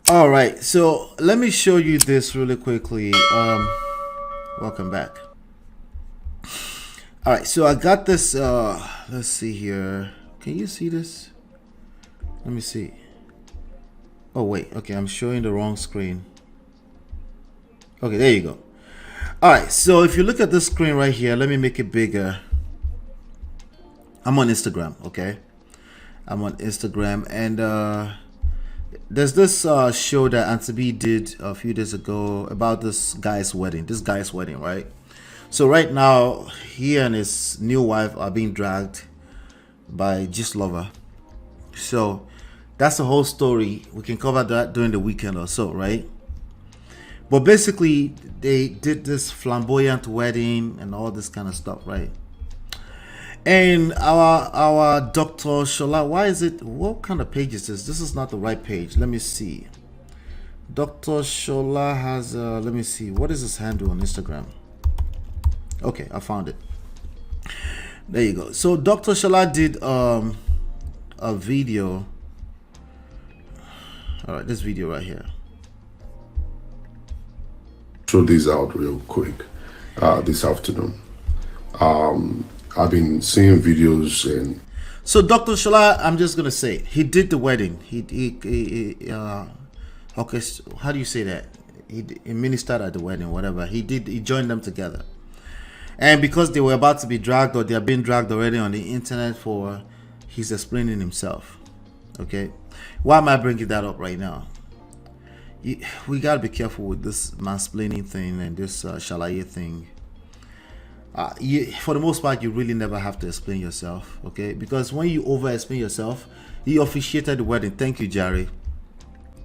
All right, so let me show you this really quickly. Welcome back. All right, so I got this. Let's see here. Can you see this? Let me see. Oh wait, okay, I'm showing the wrong screen. Okay, there you go. All right, so if you look at this screen right here, let me make it bigger. I'm on Instagram, okay? I'm on Instagram, and there's this show that Auntie B did a few days ago about this guy's wedding. Right? So right now, he and his new wife are being dragged by Gist Lover. So that's the whole story. We can cover that during the weekend or so, right? But basically, they did this flamboyant wedding and all this kind of stuff, right? And our Dr. Shola, why is it? What kind of page is this? This is not the right page. Let me see. Dr. Shola has. Let me see. What is his handle on Instagram? Okay, I found it. There you go. So Dr. Shola did a video. All right, this video right here. Throw this out real quick this afternoon. I've been seeing videos and so Dr. Shola, I'm just gonna say he did the wedding. Okay, how do you say that? He ministered at the wedding, whatever. He joined them together. And because they were about to be dragged, or they are being dragged already on the internet for, he's explaining himself. Okay, why am I bringing that up right now? We gotta be careful with this mansplaining thing and this shalaye thing. For the most part, you really never have to explain yourself, okay? Because when you over explain yourself, you officiated the wedding. Thank you, Jerry.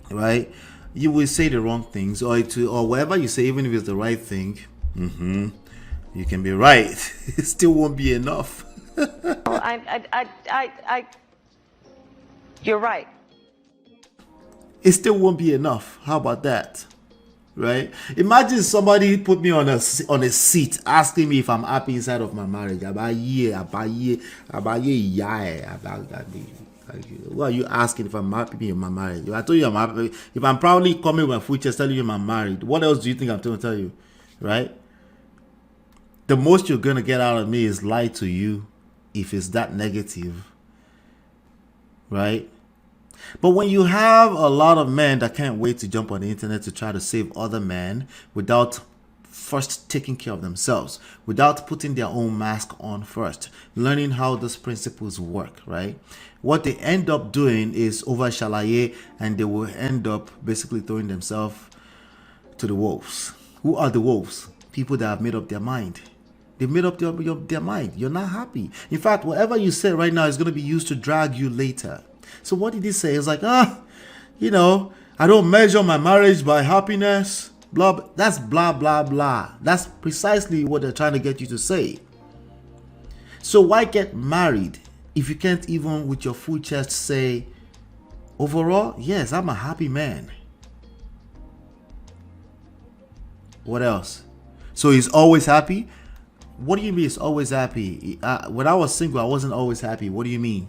Right? You will say the wrong things, or whatever you say, even if it's the right thing. You can be right. It still won't be enough. You're right. It still won't be enough. How about that? Right? Imagine somebody put me on a seat asking me if I'm happy inside of my marriage. What are you asking if I'm happy in my marriage? If I told you I'm happy, if I'm proudly coming with my future telling you I'm married, what else do you think I'm going to tell you? Right? The most you're going to get out of me is lie to you if it's that negative. Right? But when you have a lot of men that can't wait to jump on the internet to try to save other men without first taking care of themselves, without putting their own mask on first, learning how those principles work, right? What they end up doing is over shalaye, and they will end up basically throwing themselves to the wolves. Who are the wolves? People that have made up their mind. They've made up their mind. You're not happy. In fact, whatever you say right now is going to be used to drag you later. So what did he say? It's like, I don't measure my marriage by happiness. Blah. That's blah, blah, blah. That's precisely what they're trying to get you to say. So why get married if you can't even with your full chest say, overall, yes, I'm a happy man. What else? So he's always happy? What do you mean he's always happy? When I was single, I wasn't always happy. What do you mean?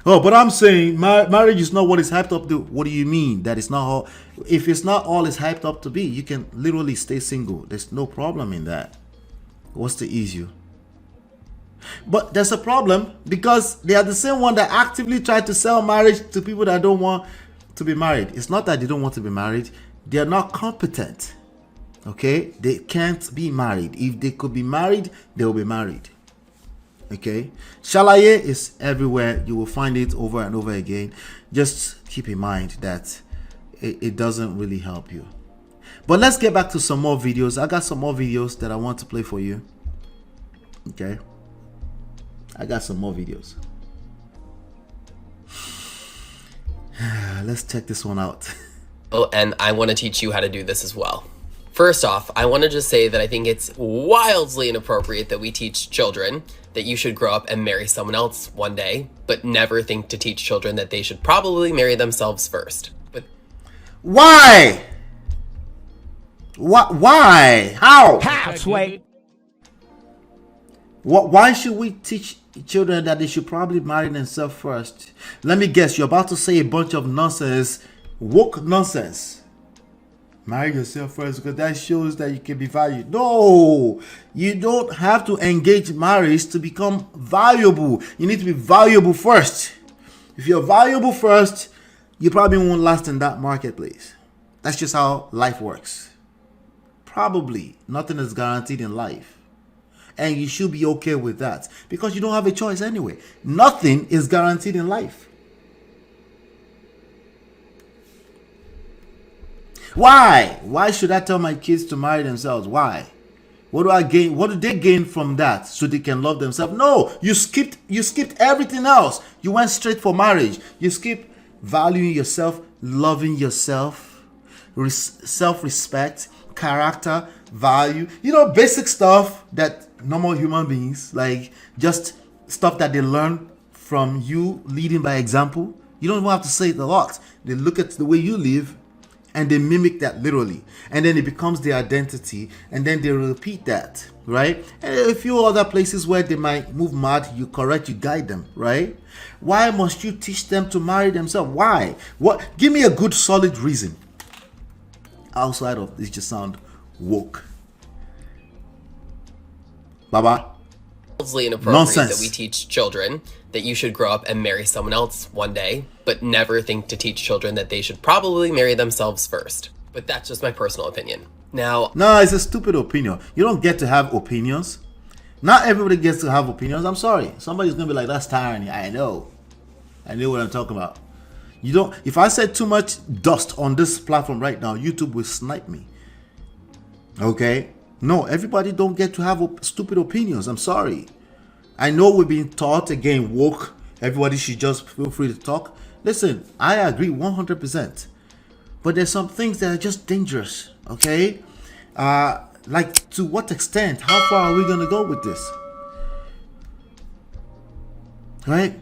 Oh, but I'm saying marriage is not what it's hyped up to. What do you mean? That it's not all. If it's not all it's hyped up to be, you can literally stay single. There's no problem in that. What's the issue? But there's a problem because they are the same one that actively try to sell marriage to people that don't want to be married. It's not that they don't want to be married. They are not competent. Okay? They can't be married. If they could be married, they will be married. Okay, shalaye is everywhere. You will find it over and over again. Just keep in mind that it doesn't really help you. But let's get back to some more videos. I got some more videos that I want to play for you. Okay, I got some more videos. Let's check this one out. Oh, and I want to teach you how to do this as well. First off, I want to just say that I think it's wildly inappropriate that we teach children that you should grow up and marry someone else one day, but never think to teach children that they should probably marry themselves first. But why? Why? How? How, Sway? Why should we teach children that they should probably marry themselves first. Let me guess, you're about to say a bunch of nonsense, woke nonsense. Marry yourself first because that shows that you can be valued. No, you don't have to engage marriage to become valuable. You need to be valuable first. If you're valuable first, you probably won't last in that marketplace. That's just how life works. Probably nothing is guaranteed in life. And you should be okay with that because you don't have a choice anyway. Nothing is guaranteed in life. Why? Why should I tell my kids to marry themselves? Why? What do I gain? What do they gain from that so they can love themselves? No, you skipped everything else. You went straight for marriage. You skipped valuing yourself, loving yourself, self-respect, character, value. You know, basic stuff that normal human beings, like just stuff that they learn from you leading by example. You don't even have to say it a lot. They look at the way you live and they mimic that literally, and then it becomes their identity, and then they repeat that, right? And a few other places where they might move mad, you correct, you guide them, right? Why must you teach them to marry themselves? Why? What? Give me a good solid reason outside of this. Just sound woke, Baba. Inappropriate Nonsense. that we teach children that you should grow up and marry someone else one day, but never think to teach children that they should probably marry themselves first. But that's just my personal opinion. Now, No, it's a stupid opinion. You don't get to have opinions. Not everybody gets to have opinions. I'm sorry. Somebody's gonna be like, that's tyranny. I know what I'm talking about. You don't. If I said too much dust on this platform right now, YouTube will snipe me. Okay? No, everybody don't get to have stupid opinions. I'm sorry. I know we're being taught, again, woke. Everybody should just feel free to talk. Listen, I agree 100%. But there's some things that are just dangerous, okay? Like, to what extent? How far are we going to go with this? Right?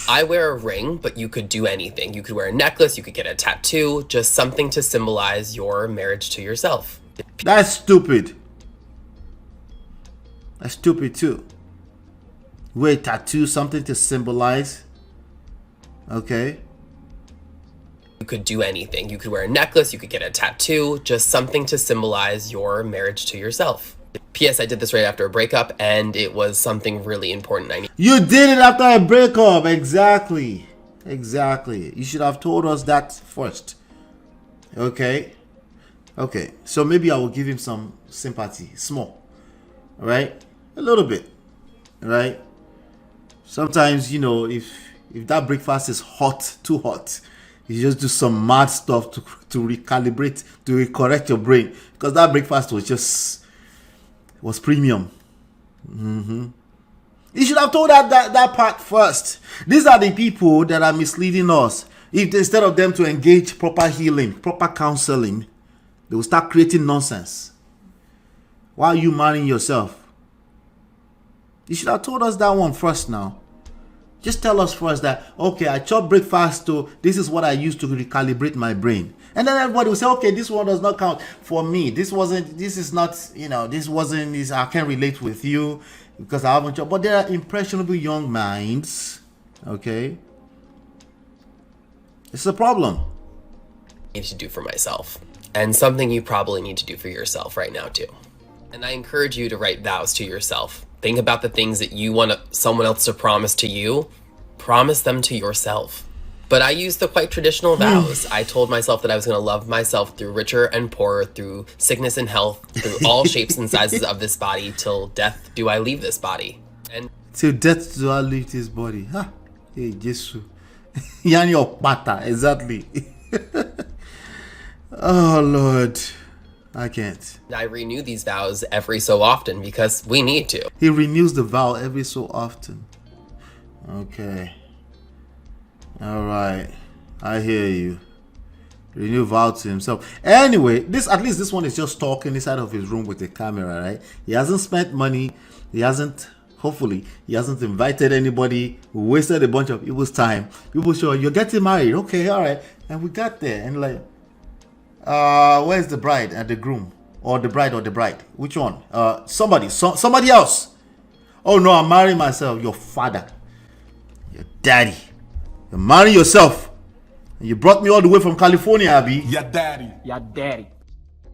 I wear a ring, but you could do anything. You could wear a necklace, you could get a tattoo, just something to symbolize your marriage to yourself. That's stupid. That's stupid too. Wear a tattoo, something to symbolize. Okay. You could do anything. You could wear a necklace, you could get a tattoo, just something to symbolize your marriage to yourself. P.S. I did this right after a breakup, and it was something really important I need. You did it after a breakup. Exactly. Exactly. You should have told us that first. Okay. Okay. So maybe I will give him some sympathy. Small. All right? A little bit. All right? Sometimes, you know, if that breakfast is hot, too hot, you just do some mad stuff to recalibrate, to correct your brain. Because that breakfast was premium. You should have told that part first. These are the people that are misleading us. If instead of them to engage proper healing, proper counseling, they will start creating nonsense. Why are you marrying yourself? You should have told us that one first now. Just tell us first that, okay, I chop breakfast to, this is what I use to recalibrate my brain. And then everybody will say, okay, this one does not count for me. This is not, you know, I can't relate with you because I haven't chopped. But there are impressionable young minds, okay? It's a problem. Need to do for myself, and something you probably need to do for yourself right now too. And I encourage you to write vows to yourself. Think about the things that you want someone else to promise to you. Promise them to yourself. But I used the quite traditional vows. I told myself that I was going to love myself through richer and poorer, through sickness and health, through all shapes and sizes of this body, till death do I leave this body. And till death do I leave this body. Ha! Hey, Jesus. Yani opata, exactly. Oh, Lord. I can't. I renew these vows every so often because we need to. He renews the vow every so often. Okay. All right. I hear you. Renew vow to himself. Anyway, at least this one is just talking inside of his room with the camera, right? He hasn't spent money. Hopefully, he hasn't invited anybody. We wasted a bunch of people's time. People show, you're getting married. Okay, all right. And we got there. And like, where's the bride and the groom? Or the bride or the bride? Which one? Somebody else. Oh no, I'm marrying myself. Your father, your daddy. You're marrying yourself. And you brought me all the way from California, Abby. Your daddy. Your daddy.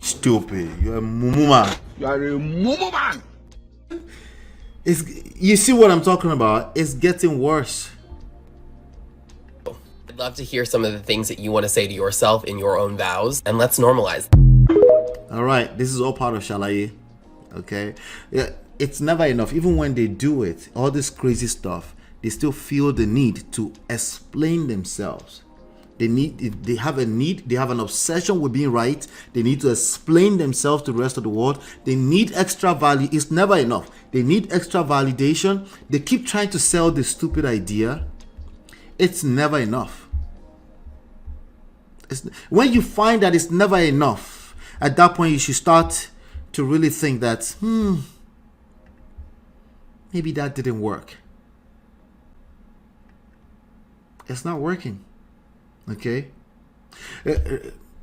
Stupid. You're a mumu man. You are a mumu man. You see what I'm talking about? It's getting worse. I'd love to hear some of the things that you want to say to yourself in your own vows, and let's normalize. All right, this is all part of Shalaye. Okay, yeah, it's never enough. Even when they do it, all this crazy stuff, they still feel the need to explain themselves. They have a need, they have an obsession with being right. They need to explain themselves to the rest of the world. They need extra value. It's never enough. They need extra validation. They keep trying to sell this stupid idea. It's never enough. When you find that it's never enough, at that point you should start to really think that maybe that didn't work. It's not working. Okay,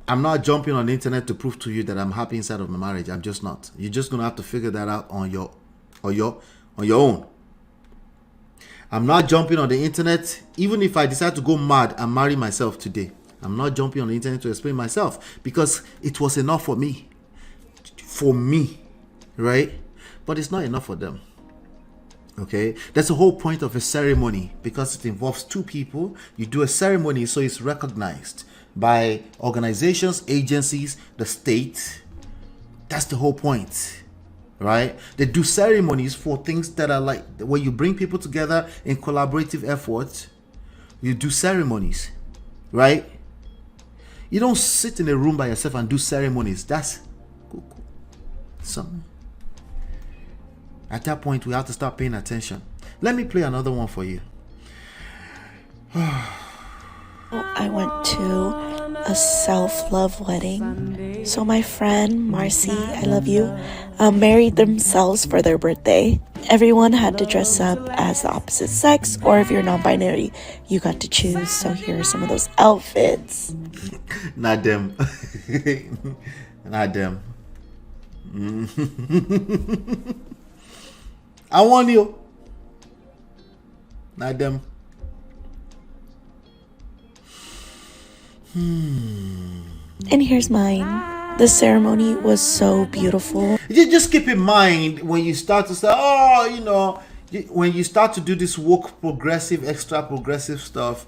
I'm not jumping on the internet to prove to you that I'm happy inside of my marriage. I'm just not. You're just gonna have to figure that out on your own. I'm not jumping on the internet. Even if I decide to go mad and marry myself today, I'm not jumping on the internet to explain myself, because it was enough for me, right? But it's not enough for them. Okay, that's the whole point of a ceremony, because it involves two people. You do a ceremony so it's recognized by organizations, agencies, the state. That's the whole point, right? They do ceremonies for things that are like when you bring people together in collaborative efforts. You do ceremonies, right? You don't sit in a room by yourself and do ceremonies. That's something. At that point, we have to start paying attention. Let me play another one for you. I went to a self-love wedding. So my friend, Marcy, I love you, married themselves for their birthday. Everyone had to dress up as the opposite sex, or if you're non-binary, you got to choose. So here are some of those outfits. Not them. Not them. I want you. Not them. And here's mine. The ceremony was so beautiful. Just keep in mind when you start to say, when you start to do this woke, progressive, extra progressive stuff,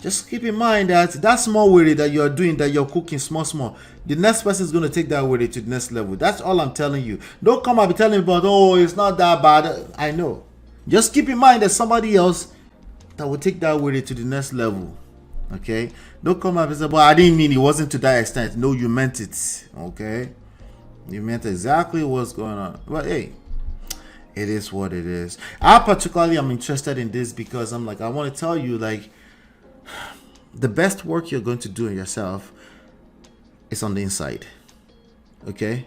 just keep in mind that small worry that you're doing, that you're cooking small, the next person is going to take that worry to the next level. That's all I'm telling you. Don't come up and tell me about, it's not that bad. I know. Just keep in mind that somebody else that will take that worry to the next level. Okay? Don't come up and say, but I didn't mean it wasn't to that extent. No, you meant it. Okay? You meant exactly what's going on. But hey, it is what it is. I particularly am interested in this because I want to tell you, the best work you're going to do in yourself is on the inside. Okay?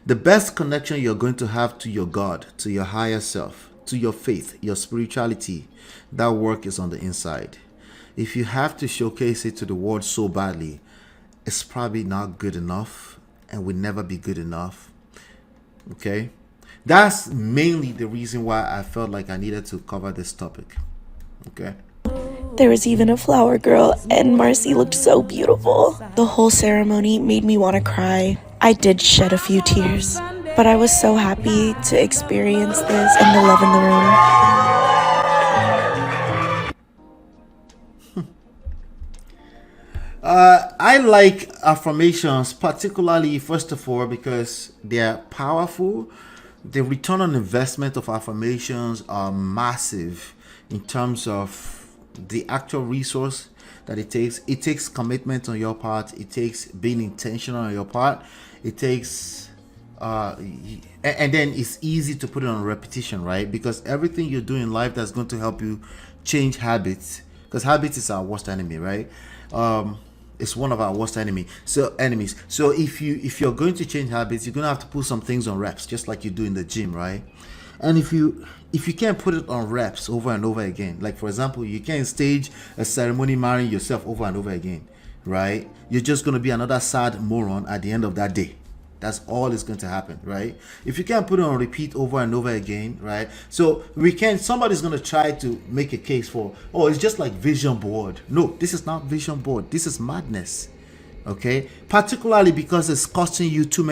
The best connection you're going to have to your God, to your higher self, to your faith, your spirituality, that work is on the inside. If you have to showcase it to the world so badly, it's probably not good enough and will never be good enough. Okay? That's mainly the reason why I felt like I needed to cover this topic. Okay? There was even a flower girl, and Marcy looked so beautiful. The whole ceremony made me want to cry. I did shed a few tears, but I was so happy to experience this and the love in the room. I like affirmations, particularly, first of all, because they're powerful. The return on investment of affirmations are massive in terms of the actual resource that it takes commitment on your part. It takes being intentional on your part. It takes and then it's easy to put it on repetition, right? Because everything you do in life that's going to help you change habits, because habits is our worst enemy, right? It's one of our worst enemies. So if you're going to change habits, you're going to have to put some things on reps, just like you do in the gym, right? And if you can't put it on reps over and over again, like for example, you can't stage a ceremony marrying yourself over and over again, right? You're just going to be another sad moron at the end of that day, That's all is going to happen, right? If you can't put it on repeat over and over again, right? So we can, somebody's going to try to make a case for, oh, it's just like vision board. No, this is not vision board. This is madness. Okay, particularly because it's costing you too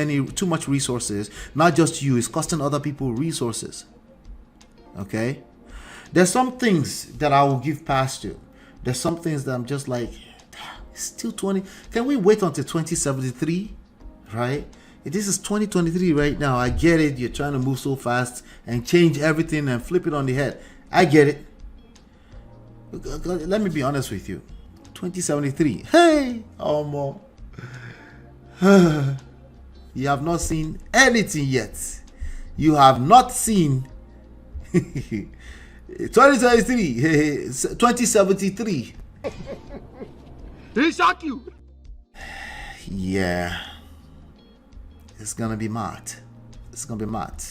much resources. Not just you, it's costing other people resources. Okay, there's some things that I will give past to. There's some things that I'm just like, it's still 20. Can we wait until 2073? Right? This is 2023 right now. I get it. You're trying to move so fast and change everything and flip it on the head. I get it. Let me be honest with you. 2073. Hey, Omo. You have not seen anything yet. You have not seen 2023, 2073. He shock you. Yeah. It's gonna be mad. It's gonna be mad.